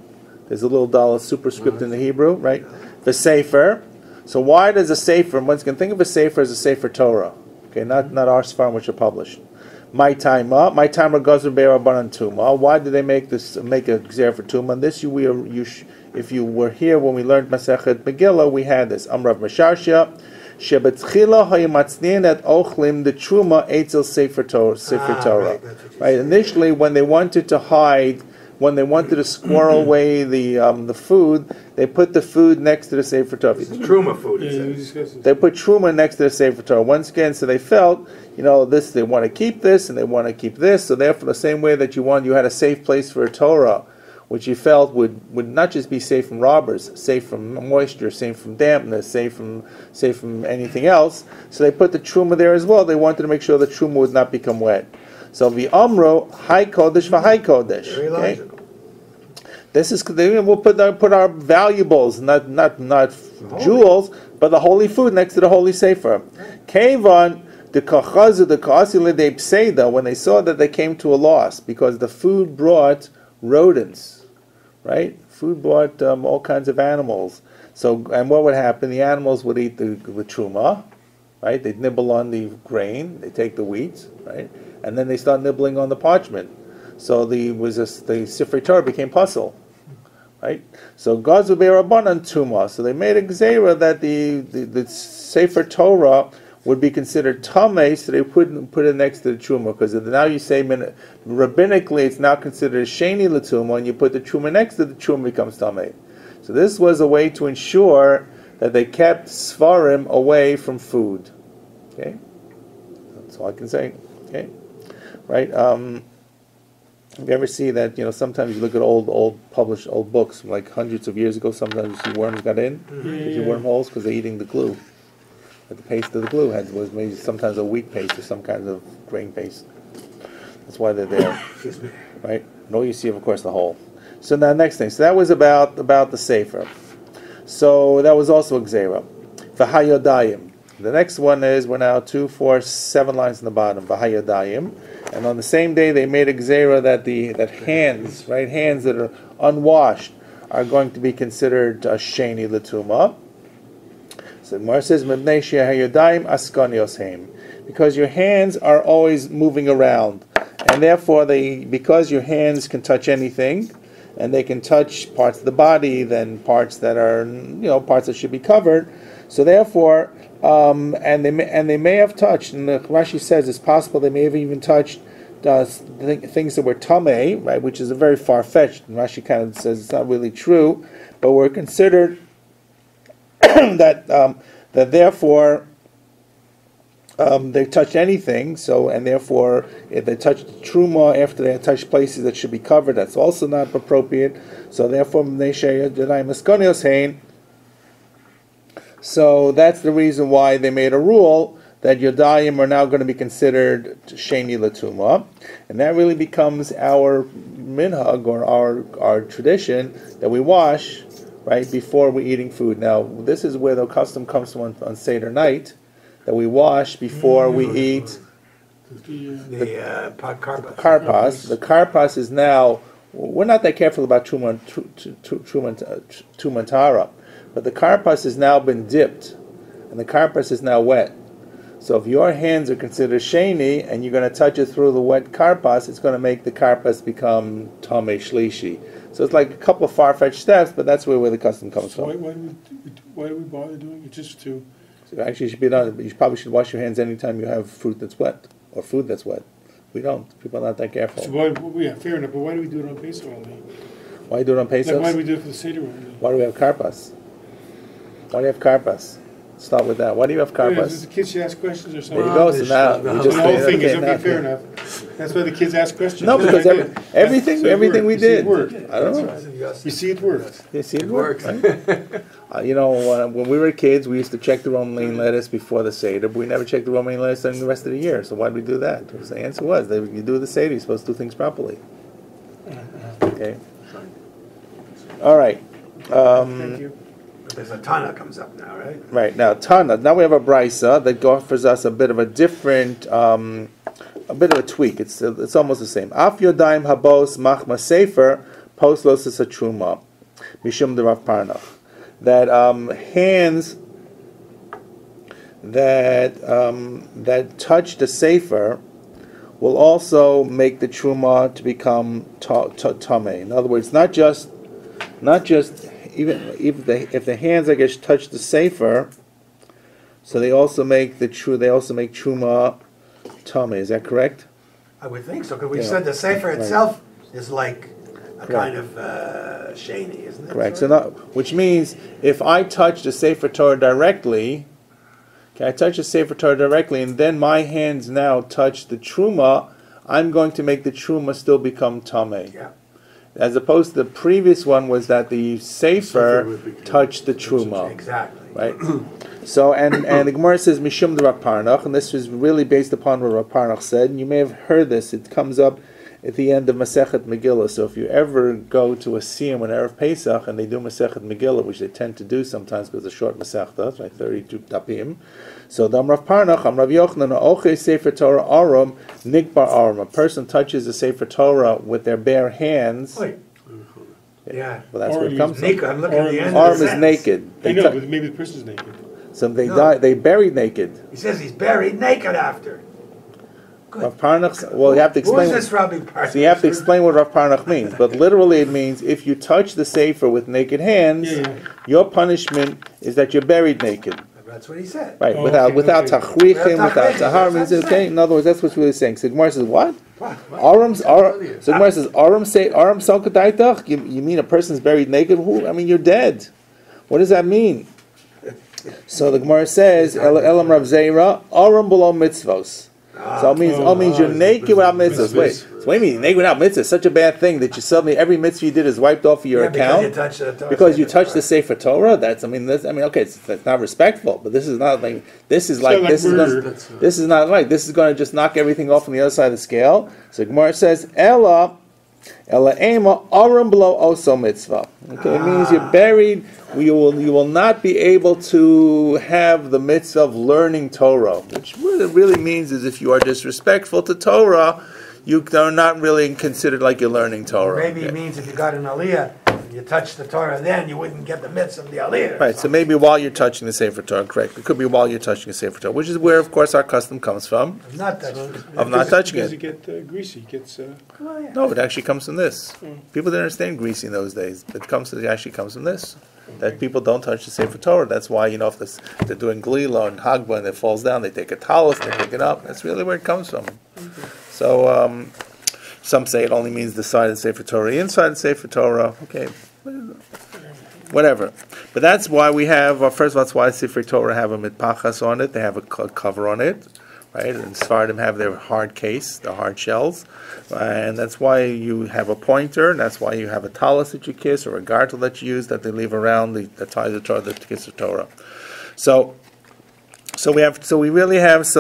There's a little dollar superscript in the Hebrew, right? V'sefer. So why does a sefer? One's going to think of a sefer as a sefer Torah, okay? Not our Sfarim which are published. My timer gazer be'Rabbanan tuma. Why did they make a gzer for tuma? And this if you were here when we learned Masechet Megillah, we had this. Amrav Mesharshia. Shebetchila hayimatznin et ochlim the truma etzel sefer Torah. Right. Initially, when they wanted to squirrel away the food, they put the food next to the Sefer Torah. It's truma food. They put truma next to the Sefer Torah. Once again, so they felt, this they want to keep this and they want to keep this. So therefore, the same way that you had a safe place for a Torah, which you felt would not just be safe from robbers, safe from moisture, safe from dampness, safe from anything else. So they put the truma there as well. They wanted to make sure the truma would not become wet. So the Amro High Kodesh v'High Kodesh. Very logical. This is we'll put our valuables, not jewels, but the holy food next to the holy sefer. Kevan the kachazu the kaasile de pseida, when they saw that they came to a loss because the food brought rodents, right? Food brought all kinds of animals. So and what would happen? The animals would eat the truma, right? They'd nibble on the grain, they take the wheat, right? And then they start nibbling on the parchment. So the Sifrei Torah became puzzle, right? So Gazu be'Rabbanan tuma. So they made a gzeira that the Sefer Torah would be considered tameh, so they wouldn't put it next to the truma, because now you say rabbinically it's now considered a sheni l'tuma, and you put the truma next to the truma, becomes tameh. So this was a way to ensure that they kept svarim away from food. Okay, that's all I can say. Okay, right. If you ever see that, sometimes you look at published old books, like hundreds of years ago, sometimes you see worms got in, you see wormholes, because they're eating the glue. But the paste of the glue was maybe sometimes a wheat paste or some kind of grain paste. That's why they're there. Right? And all you see, of course, the hole. So now, next thing. So that was about the Sefer. So that was also a Gzeira. V'hayodayim. The next one is, we're now 2, 4, 7 lines in the bottom. V'hayodayim. And on the same day, they made a gzeira that hands that are unwashed, are going to be considered sheni l'tuma. So the Gemara says, "Mibnei shehayodayim askanios heim," because your hands are always moving around, and therefore because your hands can touch anything, and they can touch parts of the body, then parts that are parts that should be covered. So therefore. And they may have touched, and Rashi says it's possible they may have even touched things that were tameh, right, which is a very far-fetched. And Rashi kind of says it's not really true, but were considered that therefore they touched anything, and therefore, if they touched truma after they had touched places that should be covered, that's also not appropriate. So therefore, so that's the reason why they made a rule that Yodayim are now going to be considered Sheni Latuma, and that really becomes our minhag, or our tradition, that we wash right before we're eating food. Now, this is where the custom comes from on Seder night, that we wash before we eat The karpas. The karpas is now, we're not that careful about Tumantara, but the karpas has now been dipped, and the karpas is now wet. So if your hands are considered sheni, and you're going to touch it through the wet karpas, it's going to make the karpas become tamei shlishi. So it's like a couple of far-fetched steps, but that's where the custom comes from. Why do we bother doing it? Just to... So actually, you should be done. You probably should wash your hands anytime you have fruit that's wet, or food that's wet. We don't. People are not that careful. So fair enough, but why do we do it on Pesach only? Why do it on Pesach? Like, why do we do it for the Seder only? Why do we have karpas? Why do you have karpas? Start with that. Why do you have karpas? The kids should ask questions or something. There you go. So now we just The whole thing is, now- fair enough. That's why the kids ask questions. No, because everything So it everything we worked. You see it did. worked. I don't know. You see it worked. You see, it works. Right? When we were kids, we used to check the romaine lettuce before the Seder, but we never checked the romaine lettuce during the rest of the year. So why did we do that? The answer was, that you do the Seder, you're supposed to do things properly. Okay. All right. Thank you. But there's a Tana comes up now, right? Right, now Tana. Now we have a brisa that offers us a bit of a different, a bit of a tweak. It's almost the same. Af yodaim habos machma sefer poslos esatruma mishum de Rav Parnach. That hands that touch the sefer will also make the truma to become tamei. In other words, not just even if the hands, I guess, touch the sefer, so they also make truma tamei. Is that correct? I would think so, because we Yeah. said the Sefer Right. itself is like a Correct. kind of sheni, isn't it? Correct. Sort So, of? which means if I touch the Sefer Torah directly, I touch the Sefer Torah directly, and then my hands now touch the truma, I'm going to make the truma still become tamei. Yeah. As opposed to the previous one was that the Sefer would be- touched the truma. Exactly. Right. So and the Gemara says Mishum de Rav Parnach, and this is really based upon what Rav Parnach said. And you may have heard this. It comes up at the end of Masechet Megillah. So if you ever go to a siyum on Erev Pesach and they do Masechet Megillah, which they tend to do sometimes because it's a short Masechta, like 32 dapim. So Dam Rav Parnach, Am Rav Yochanan, Oche Sefer Torah Arum Nikbar Arum. A person touches the Sefer Torah with their bare hands. Wait. Yeah. Well, that's where it Arum comes from. Nika, I'm looking at the end of Arm the is sentence. naked. I They know, tou- but maybe the person's naked. So they No. die. They buried naked. He says he's buried naked after. Good. Rav Parnach. Well, you have to Who explain. is this Rabbi Parnach? So you have to explain what Rav Parnach means. But literally, it means if you touch the sefer with naked hands, Yeah. your punishment is that you're buried naked. That's what he said. Right? Oh, without okay, okay. tachrichim, Without without tachrichim, tahar. that's Okay. right. In other words, that's what we're really saying. So Gemara says what? What? Aram's So Gemara says Aram salkadaitach. You mean a person's buried naked? Who? I mean, you're dead. What does that mean? So the Gemara says Elam Rav Zeira Aram below mitzvos. So it means you're naked without mitzvahs. Wait, so what do you mean naked without mitzvahs? Such a bad thing that you suddenly every mitzvah you did is wiped off of your account because you touched the Sefer Torah. Okay, that's not respectful, but this is not like this is not this is not right. This is going to just knock everything off on the other side of the scale. So Gemara says Ella ema arum below also mitzvah. Okay, it means you're buried. You will not be able to have the mitzvah of learning Torah, which what it really means is if you are disrespectful to Torah, you are not really considered like you're learning Torah. Maybe it means if you got an aliyah, and you touch the Torah, then you wouldn't get the mitzvah of the aliyah. Right, so maybe while you're touching the Sefer Torah, correct. It could be while you're touching the Sefer Torah, which is where, of course, our custom comes from, I'm not touching it. of not touching Does it. it get greasy? Gets Well, yeah. No, it actually comes from this. People didn't understand greasy in those days. It actually comes from this. That people don't touch the Sefer Torah. That's why, if they're doing Glila and Hagba and it falls down, they take a talus, they pick it up. That's really where it comes from. So, some say it only means the side of the Sefer Torah, inside the Sefer Torah. Okay, whatever. But that's why we have, first of all, that's why Sefer Torah have a mitpachas on it. They have a cover on it, right? And Sephardim have their hard case, their hard shells, and that's why you have a pointer, and that's why you have a talus that you kiss, or a gartel that you use that they leave around that ties the Torah, that kiss the Torah. So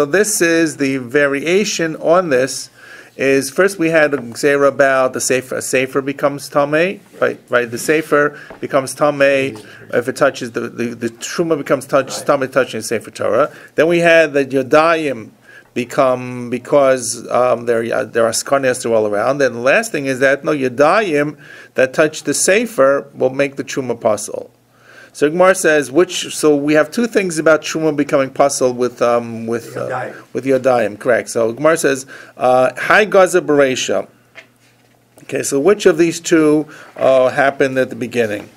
this is the variation on this. Is first we had a gzera about the sefer. A sefer becomes tamei, right? The sefer becomes tamei if it touches the truma becomes tamei touching the sefer Torah. Then we had the yodayim become, because there are skanias all around. Then the last thing is that no yodayim that touch the sefer will make the truma pasul. So Gemara says so we have two things about truma becoming pasul with yodayim, correct? So Gemara says Hai Gaza Bereisha. Okay, so which of these two happened at the beginning?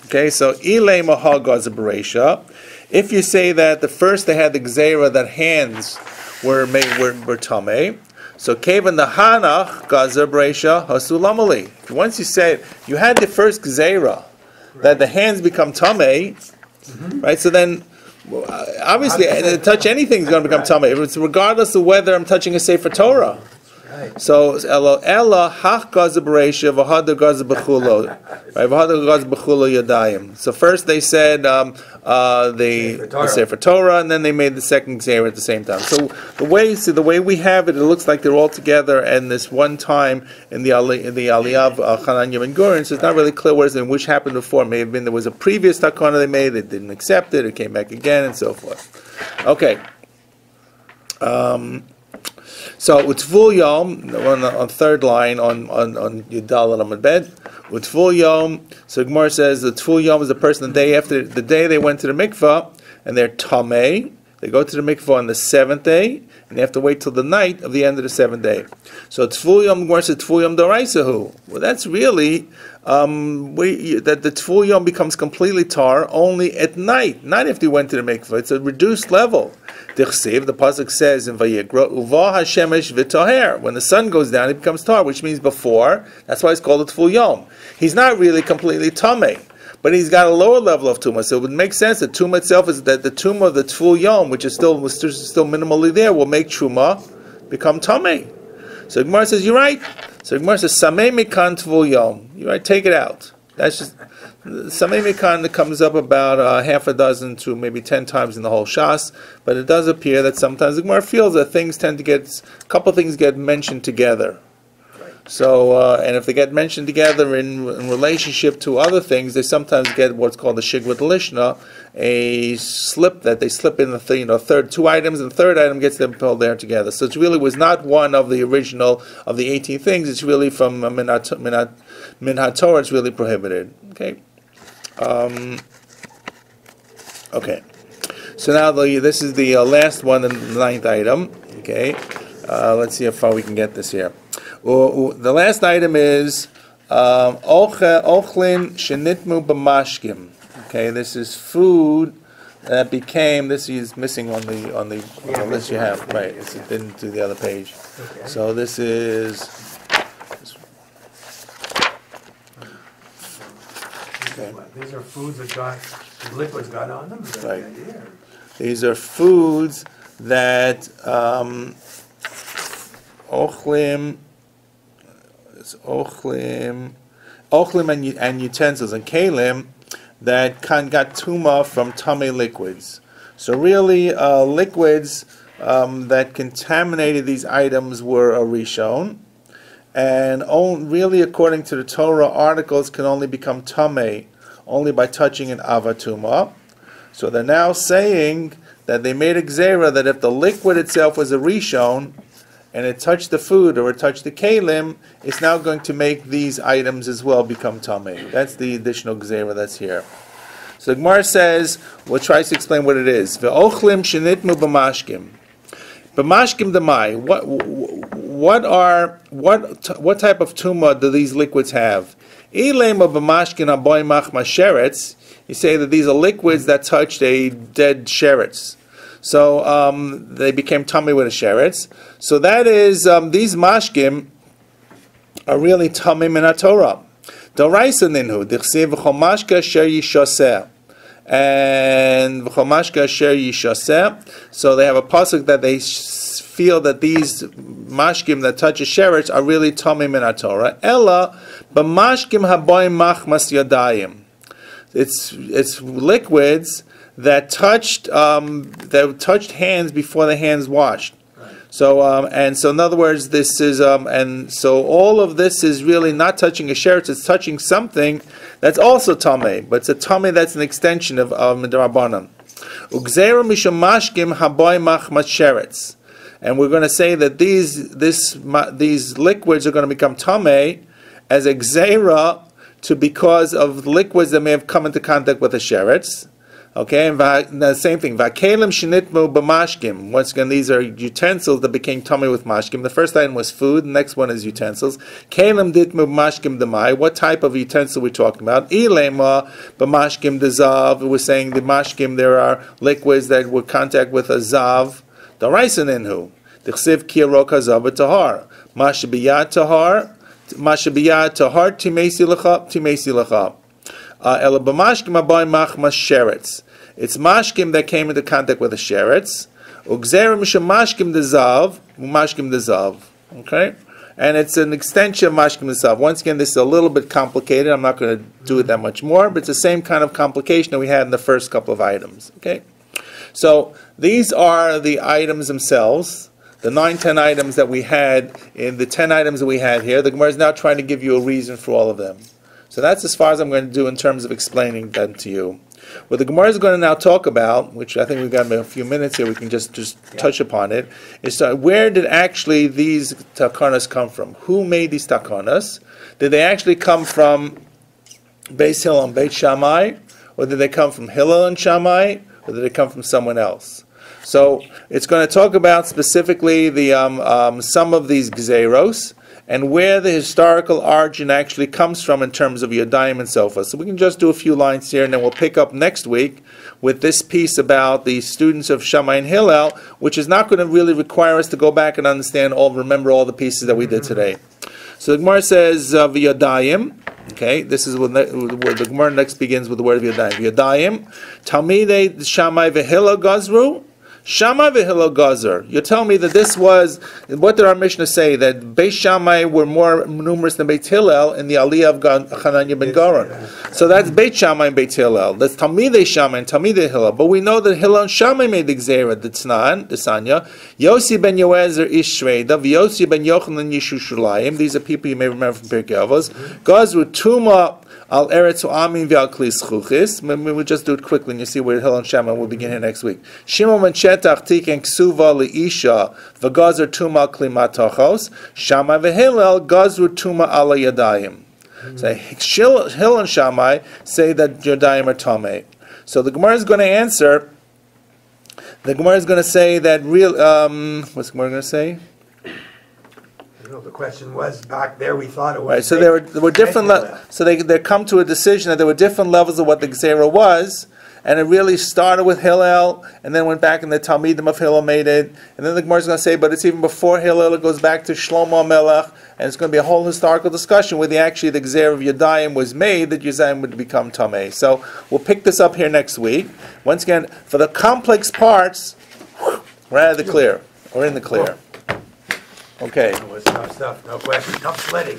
Okay, so Ilay Maha Gaza Bereisha. If you say that the first they had the gzeira that hands were tamei, so Kavan the Hanach Gaza Bereisha Hasulamali. Once you say you had the first gzeira that the hands become tamei, right? So then, obviously, to touch anything is going to become tamei. It's regardless of whether I'm touching a sefer Torah. Right. So ella hach gaza bereisha v'hada gaza b'chulo, right? V'hada gaza b'chulo yadayim. So first they said the sefer Torah, and then they made the second gzeira at the same time. So the way we have it, it looks like they're all together, and this one time in the Aliyah of Hananya ben Gurin, so it's not really clear which happened before. May have been there was a previous takana they made, they didn't accept it, it came back again, and so forth. Okay. So Utvul Yom on third line on Yudal and Amud Bet. Utvul Yom. So Gemara says the Utvul Yom is the person the day they went to the mikvah and they're tamei. They go to the mikvah on the seventh day and they have to wait till the night of the end of the seventh day. So Utvul Yom, Gemara says Utvul Yom Doraisahu. Well, that's really that the Utvul Yom becomes completely tar only at night, not if they went to the mikvah. It's a reduced level. The pasuk says in Vayikra, Uva Hashemesh v'toher. When the sun goes down, it becomes tar, which means before. That's why it's called a Tful Yom. He's not really completely tamei, but he's got a lower level of tumah. So it would make sense that tumah itself is that the tumah of the Tful Yom, which is still minimally there, will make truma become tamei. So Gemara says you're right. So Gemara says Samei Mikan Tful Yom. You're right. Take it out. That's just. Samei Mikan comes up about half a dozen to maybe 10 times in the whole Shas, but it does appear that sometimes the Gemara feels that a couple things get mentioned together. So, and if they get mentioned together in relationship to other things, they sometimes get what's called the Shigvat Lishna, a slip that they slip in the third two items, and the third item gets them pulled there together. So it really was not one of the original of the 18 things. It's really from Min HaTorah. It's really prohibited. Okay. Okay. So now this is the last one, the ninth item. Okay. Let's see how far we can get this here. The last item is ochlin shenitmu b'mashkim. Okay, this is food that became. This is missing on the list you have. Right, it's been to the other page. Okay. So this is. Okay. These are foods that got liquids got on them. Right. These are foods that ochlim. Ochlim and utensils and kalim that got tuma from tamei liquids. So really, liquids that contaminated these items were a rishon, and really, according to the Torah, articles can only become tamei only by touching an avatuma. So they're now saying that they made a gzera that if the liquid itself was a rishon, and it touched the food or it touched the kalim, it's now going to make these items as well become tamei. That's the additional gzera that's here. So the Gemara says, we'll try to explain what it is. Ve'ochlim shenitmu b'mashkim. B'mashkim demai. What type of tumah do these liquids have? Ilema b'mashkin aboymach masheretz. You say that these are liquids that touched a dead sheretz. So they became tamei with a sheretz. So that is these mashkim are really tamei min haTorah. D'oraisa ninhu dichsev v'chomashka asher yishaseh and v'chomashka asher yishaseh. So they have a pasuk that they feel that these mashkim that touch a sheretz are really tamei min haTorah. Ella b'mashkim haboim machmas yadayim. It's liquids that touched hands before the hands washed. So so in other words, this is and so all of this is really not touching a sheretz; it's touching something that's also tamei, but it's a tamei that's an extension of midrabanan. Ugzeira mishum mashkim haboy machmas sheretz, and we're going to say that these liquids are going to become tamei as a gzeira because of liquids that may have come into contact with a sheretz. Okay, and the same thing. Vakelim shenitmu b'mashkim. Once again, these are utensils that became tummy with mashkim. The first item was food. The next one is utensils. Kelim ditmu b'mashkim demai. What type of utensil we're talking about? Ilema b'mashkim dezav. We're saying the mashkim. There are liquids that would contact with a zav. Daraisan inhu. Dichsiv kirok hazav tahar. Mashabiyat tahar. Mashabiyat tahar timesi lecha. Ela b'mashkim abai machmas sheretz. It's mashkim that came into contact with a sheretz. Ugzera mishum mashkim dezav. Okay? And it's an extension of mashkim dezav. Once again, this is a little bit complicated. I'm not going to do it that much more, but it's the same kind of complication that we had in the first couple of items. Okay? So these are the items themselves. The 9-10 items that we had, in the 10 items that we had here. The Gemara is now trying to give you a reason for all of them. So that's as far as I'm going to do in terms of explaining them to you. What the Gemara is going to now talk about, which I think we've got a few minutes here, we can just touch upon it, is where did actually these takanas come from? Who made these takanas? Did they actually come from Beis Hillel and Beit Shammai? Or did they come from Hillel and Shammai? Or did they come from someone else? So it's going to talk about specifically the some of these gzeros, and where the historical origin actually comes from in terms of Yadayim and so forth. So we can just do a few lines here, and then we'll pick up next week with this piece about the students of Shammai and Hillel, which is not going to really require us to go back and remember all the pieces that we did today. So the Gemara says, V'yadayim. Okay, this is where the Gemara next begins with the word V'yadayim. V'yadayim. Talmidei Shammai v'Hillel gazru. Shammai v'Hillel gazer. You're telling me that this was, what did our Mishnah say? That Beis Shammai were more numerous than Beit Hillel in the Aliyah of Hananiah ben Garon. So that's Beit Shammai and Beit Hillel. That's Talmidei Shammai and Talmidei Hillel. But we know that Hillel and Shammai made the Gzeira, the Sanya. Yossi ben Yoezer ish Shreida, Yossi ben Yochanan yishu Shulayim. These are people you may remember from Pirkei Avos. Gazru Tuma al Eretz U'amin v'al Klis Chuchis. We'll just do it quickly, and you see where Hillel and Shammai will begin here next week. Shimon ben Shetach tiken ksuva liisha v'gazer tuma kli matachos. Shammai v'Hillel gazru tuma ala yadayim. So Hillel and Shammai say that yadayim are tamei. So the Gemara is going to answer. The Gemara is going to say that real. What's the Gemara going to say? The question was, back there we thought it was. Right, so there were different. So they come to a decision that there were different levels of what the Gzeira was, and it really started with Hillel, and then went back, and the Talmidim of Hillel made it, and then the Gemara is going to say, but it's even before Hillel. It goes back to Shlomo Melech, and it's going to be a whole historical discussion where the Gzeira of Yadayim was made, that Yadayim would become Tamei. So we'll pick this up here next week. Once again, for the complex parts, we're out of the clear. We're in the clear. Okay. It was tough stuff, no question. Tough sledding.